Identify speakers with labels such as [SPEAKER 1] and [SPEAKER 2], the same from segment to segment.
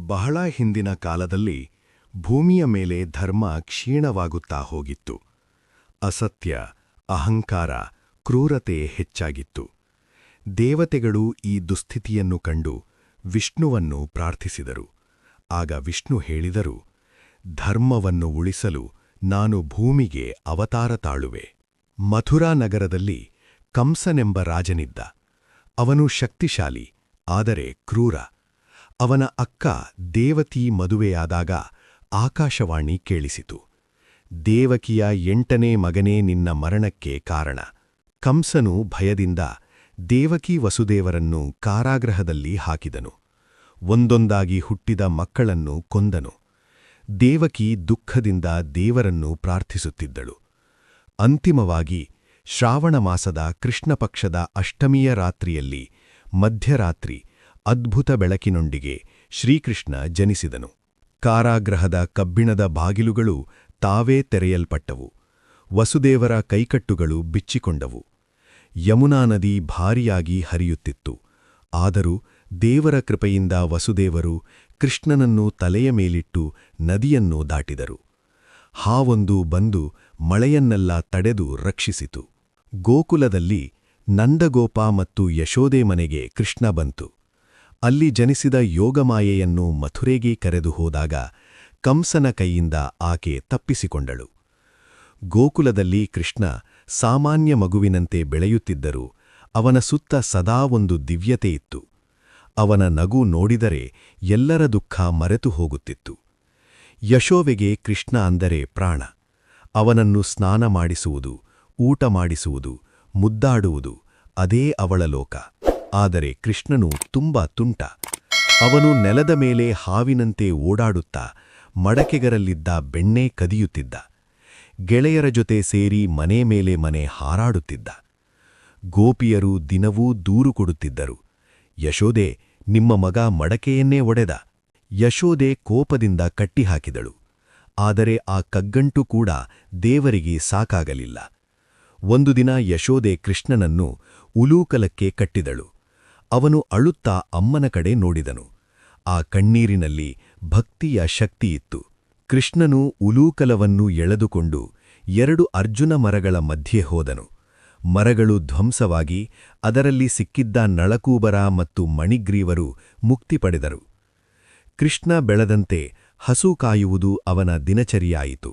[SPEAKER 1] ಬಹಳ ಹಿಂದಿನ ಕಾಲದಲ್ಲಿ ಭೂಮಿಯ ಮೇಲೆ ಧರ್ಮ ಕ್ಷೀಣವಾಗುತ್ತಾ ಹೋಗಿತ್ತು. ಅಸತ್ಯ, ಅಹಂಕಾರ, ಕ್ರೂರತೆ ಹೆಚ್ಚಾಗಿತ್ತು. ದೇವತೆಗಳು ಈ ದುಸ್ಥಿತಿಯನ್ನು ಕಂಡು ವಿಷ್ಣುವನ್ನು ಪ್ರಾರ್ಥಿಸಿದರು. ಆಗ ವಿಷ್ಣು ಹೇಳಿದರು, ಧರ್ಮವನ್ನು ಉಳಿಸಲು ನಾನು ಭೂಮಿಗೆ ಅವತಾರ ತಾಳುವೆ. ಮಥುರಾ ನಗರದಲ್ಲಿ ಕಂಸನೆಂಬ ರಾಜನಿದ್ದ. ಅವನು ಶಕ್ತಿಶಾಲಿ, ಆದರೆ ಕ್ರೂರ. ಅವನ ಅಕ್ಕ ದೇವಕಿ ಮದುವೆಯಾದಾಗ ಆಕಾಶವಾಣಿ ಕೇಳಿಸಿತು. ದೇವಕಿಯ 8ನೇ ಮಗನೇ ನಿನ್ನ ಮರಣಕ್ಕೆ ಕಾರಣ. ಕಂಸನು ಭಯದಿಂದ ದೇವಕಿ ವಸುದೇವರನ್ನು ಕಾರಾಗೃಹದಲ್ಲಿ ಹಾಕಿದನು. ಒಂದೊಂದಾಗಿ ಹುಟ್ಟಿದ ಮಕ್ಕಳನ್ನು ಕೊಂದನು. ದೇವಕಿ ದುಃಖದಿಂದ ದೇವರನ್ನು ಪ್ರಾರ್ಥಿಸುತ್ತಿದ್ದಳು. ಅಂತಿಮವಾಗಿ ಶ್ರಾವಣ ಮಾಸದ ಕೃಷ್ಣಪಕ್ಷದ ಅಷ್ಟಮಿಯ ರಾತ್ರಿಯಲ್ಲಿ ಮಧ್ಯರಾತ್ರಿ ಅದ್ಭುತ ಬೆಳಕಿನೊಂದಿಗೆ ಶ್ರೀಕೃಷ್ಣ ಜನಿಸಿದನು. ಕಾರಾಗೃಹದ ಕಬ್ಬಿಣದ ಬಾಗಿಲುಗಳು ತಾವೇ ತೆರೆಯಲ್ಪಟ್ಟವು. ವಸುದೇವರ ಕೈಕಟ್ಟುಗಳು ಬಿಚ್ಚಿಕೊಂಡವು. ಯಮುನಾ ನದಿ ಭಾರಿಯಾಗಿ ಹರಿಯುತ್ತಿತ್ತು. ಆದರೂ ದೇವರ ಕೃಪೆಯಿಂದ ವಸುದೇವರು ಕೃಷ್ಣನನ್ನು ತಲೆಯ ಮೇಲಿಟ್ಟು ನದಿಯನ್ನು ದಾಟಿದರು. ಹಾವೊಂದು ಬಂದು ಮಳೆಯನ್ನೆಲ್ಲ ತಡೆದು ರಕ್ಷಿಸಿತು. ಗೋಕುಲದಲ್ಲಿ ನಂದಗೋಪ ಮತ್ತು ಯಶೋದೆ ಮನೆಗೆ ಕೃಷ್ಣ ಬಂತು. ಅಲ್ಲಿ ಜನಿಸಿದ ಯೋಗಮಾಯೆಯನ್ನು ಮಥುರೆಗೆ ಕರೆದು ಹೋದಾಗ ಕಂಸನ ಕೈಯಿಂದ ಆಕೆ ತಪ್ಪಿಸಿಕೊಂಡಳು. ಗೋಕುಲದಲ್ಲಿ ಕೃಷ್ಣ ಸಾಮಾನ್ಯ ಮಗುವಿನಂತೆ ಬೆಳೆಯುತ್ತಿದ್ದರೂ ಅವನ ಸುತ್ತ ಸದಾ ಒಂದು ದಿವ್ಯತೆ ಇತ್ತು. ಅವನ ನಗು ನೋಡಿದರೆ ಎಲ್ಲರ ದುಃಖ ಮರೆತು ಹೋಗುತ್ತಿತ್ತು. ಯಶೋವೆಗೆ ಕೃಷ್ಣ ಅಂದರೆ ಪ್ರಾಣ. ಅವನನ್ನು ಸ್ನಾನ ಮಾಡಿಸುವುದು, ಊಟ ಮಾಡಿಸುವುದು, ಮುದ್ದಾಡುವುದು ಅದೇ ಅವಳ ಲೋಕ. ಆದರೆ ಕೃಷ್ಣನು ತುಂಬಾ ತುಂಟ. ಅವನು ನೆಲದ ಮೇಲೆ ಹಾವಿನಂತೆ ಓಡಾಡುತ್ತಾ ಮಡಕೆಗರಲ್ಲಿದ್ದ ಬೆಣ್ಣೆ ಕದಿಯುತ್ತಿದ್ದ. ಗೆಳೆಯರ ಜೊತೆ ಸೇರಿ ಮನೆ ಮೇಲೆ ಮನೆ ಹಾರಾಡುತ್ತಿದ್ದ. ಗೋಪಿಯರು ದಿನವೂ ದೂರು ಕೊಡುತ್ತಿದ್ದರು, ಯಶೋದೆ, ನಿಮ್ಮ ಮಗ ಮಡಕೆಯನ್ನೇ ಒಡೆದ. ಯಶೋದೆ ಕೋಪದಿಂದ ಕಟ್ಟಿಹಾಕಿದಳು. ಆದರೆ ಆ ಕಗ್ಗಂಟು ಕೂಡ ದೇವರಿಗೆ ಸಾಕಾಗಲಿಲ್ಲ. ಒಂದು ದಿನ ಯಶೋದೆ ಕೃಷ್ಣನನ್ನು ಉಲೂಕಲಕ್ಕೆ ಕಟ್ಟಿದಳು. ಅವನು ಅಳುತ್ತಾ ಅಮ್ಮನ ಕಡೆ ನೋಡಿದನು. ಆ ಕಣ್ಣೀರಿನಲ್ಲಿ ಭಕ್ತಿಯ ಶಕ್ತಿಯಿತ್ತು. ಕೃಷ್ಣನು ಉಲೂಕಲವನ್ನು ಎಳೆದುಕೊಂಡು 2 ಅರ್ಜುನ ಮರಗಳ ಮಧ್ಯೆ ಹೋದನು. ಮರಗಳು ಧ್ವಂಸವಾಗಿ ಅದರಲ್ಲಿ ಸಿಕ್ಕಿದ್ದ ನಳಕೂಬರ ಮತ್ತು ಮಣಿಗ್ರೀವರು ಮುಕ್ತಿ ಪಡೆದರು. ಕೃಷ್ಣ ಬೆಳೆದಂತೆ ಹಸು ಕಾಯುವುದು ಅವನ ದಿನಚರಿಯಾಯಿತು.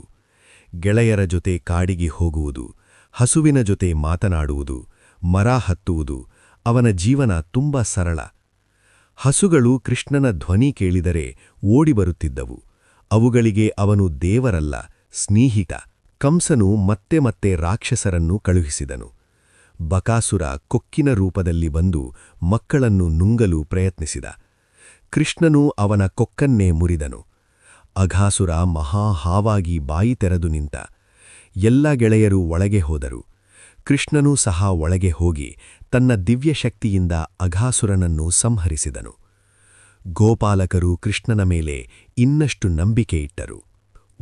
[SPEAKER 1] ಗೆಳೆಯರ ಜೊತೆ ಕಾಡಿಗೆ ಹೋಗುವುದು, ಹಸುವಿನ ಜೊತೆ ಮಾತನಾಡುವುದು, ಮರ ಹತ್ತುವುದು ಅವನ ಜೀವನ ತುಂಬ ಸರಳ. ಹಸುಗಳು ಕೃಷ್ಣನ ಧ್ವನಿ ಕೇಳಿದರೆ ಓಡಿಬರುತ್ತಿದ್ದವು. ಅವುಗಳಿಗೆ ಅವನು ದೇವರಲ್ಲ, ಸ್ನೇಹಿತ. ಕಂಸನು ಮತ್ತೆ ಮತ್ತೆ ರಾಕ್ಷಸರನ್ನು ಕಳುಹಿಸಿದನು. ಬಕಾಸುರ ಕೊಕ್ಕಿನ ರೂಪದಲ್ಲಿ ಬಂದು ಮಕ್ಕಳನ್ನು ನುಂಗಲು ಪ್ರಯತ್ನಿಸಿದ. ಕೃಷ್ಣನು ಅವನ ಕೊಕ್ಕನ್ನೇ ಮುರಿದನು. ಅಘಾಸುರ ಮಹಾ ಹಾವಾಗಿ ಬಾಯಿ ತೆರೆದು ನಿಂತ. ಎಲ್ಲ ಗೆಳೆಯರು ಒಳಗೆ ಹೋದರು. ಕೃಷ್ಣನೂ ಸಹ ಒಳಗೆ ಹೋಗಿ ತನ್ನ ದಿವ್ಯಶಕ್ತಿಯಿಂದ ಅಘಾಸುರನನ್ನು ಸಂಹರಿಸಿದನು. ಗೋಪಾಲಕರು ಕೃಷ್ಣನ ಮೇಲೆ ಇನ್ನಷ್ಟು ನಂಬಿಕೆ ಇಟ್ಟರು.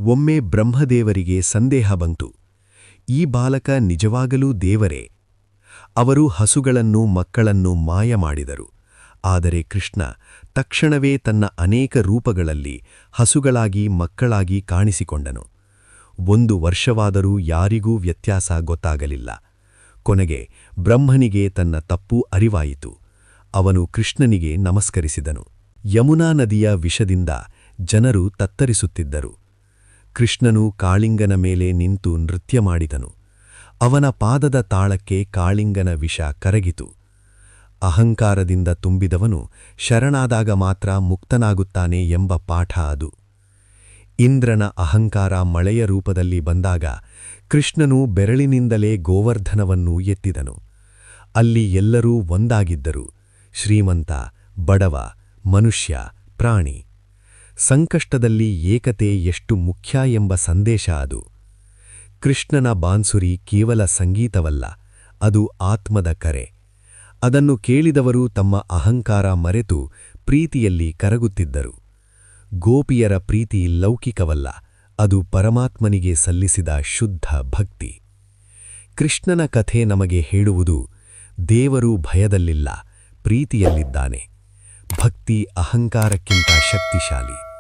[SPEAKER 1] ಒಮ್ಮೆ ಬ್ರಹ್ಮದೇವರಿಗೆ ಸಂದೇಹ ಬಂತು, ಈ ಬಾಲಕ ನಿಜವಾಗಲೂ ದೇವರೇ? ಅವರು ಹಸುಗಳನ್ನು ಮಕ್ಕಳನ್ನು ಮಾಯ ಮಾಡಿದರು. ಆದರೆ ಕೃಷ್ಣ ತಕ್ಷಣವೇ ತನ್ನ ಅನೇಕ ರೂಪಗಳಲ್ಲಿ ಹಸುಗಳಾಗಿ ಮಕ್ಕಳಾಗಿ ಕಾಣಿಸಿಕೊಂಡನು. 1 ವರ್ಷವಾದರೂ ಯಾರಿಗೂ ವ್ಯತ್ಯಾಸ ಗೊತ್ತಾಗಲಿಲ್ಲ. ಕೊನೆಗೆ ಬ್ರಹ್ಮನಿಗೆ ತನ್ನ ತಪ್ಪು ಅರಿವಾಯಿತು. ಅವನು ಕೃಷ್ಣನಿಗೆ ನಮಸ್ಕರಿಸಿದನು. ಯಮುನಾ ನದಿಯ ವಿಷದಿಂದ ಜನರು ತತ್ತರಿಸುತ್ತಿದ್ದರು. ಕೃಷ್ಣನು ಕಾಳಿಂಗನ ಮೇಲೆ ನಿಂತು ನೃತ್ಯ ಮಾಡಿದನು. ಅವನ ಪಾದದ ತಾಳಕ್ಕೆ ಕಾಳಿಂಗನ ವಿಷ ಕರಗಿತು. ಅಹಂಕಾರದಿಂದ ತುಂಬಿದವನು ಶರಣಾದಾಗ ಮಾತ್ರ ಮುಕ್ತನಾಗುತ್ತಾನೆ ಎಂಬ ಪಾಠ ಅದು. ಇಂದ್ರನ ಅಹಂಕಾರ ಮಳೆಯ ರೂಪದಲ್ಲಿ ಬಂದಾಗ ಕೃಷ್ಣನು ಬೆರಳಿನಿಂದಲೇ ಗೋವರ್ಧನವನ್ನು ಎತ್ತಿದನು. ಅಲ್ಲಿ ಎಲ್ಲರೂ ಒಂದಾಗಿದ್ದರು, ಶ್ರೀಮಂತ, ಬಡವ, ಮನುಷ್ಯ, ಪ್ರಾಣಿ. ಸಂಕಷ್ಟದಲ್ಲಿ ಏಕತೆ ಎಷ್ಟು ಮುಖ್ಯ ಎಂಬ ಸಂದೇಶ ಅದು. ಕೃಷ್ಣನ ಬಾನ್ಸುರಿ ಕೇವಲ ಸಂಗೀತವಲ್ಲ, ಅದು ಆತ್ಮದ ಕರೆ. ಅದನ್ನು ಕೇಳಿದವರು ತಮ್ಮ ಅಹಂಕಾರ ಮರೆತು ಪ್ರೀತಿಯಲ್ಲಿ ಕರಗುತ್ತಿದ್ದರು. ಗೋಪಿಯರ ಪ್ರೀತಿ ಲೌಕಿಕವಲ್ಲ, ಅದು ಪರಮಾತ್ಮನಿಗೆ ಸಲ್ಲಿಸಿದ ಶುದ್ಧ ಭಕ್ತಿ. ಕೃಷ್ಣನ ಕಥೆ ನಮಗೆ ಹೇಳುವುದು, ದೇವರು ಭಯದಲ್ಲಿಲ್ಲ, ಪ್ರೀತಿಯಲ್ಲಿದ್ದಾನೆ. ಭಕ್ತಿ ಅಹಂಕಾರಕ್ಕಿಂತ ಶಕ್ತಿಶಾಲಿ.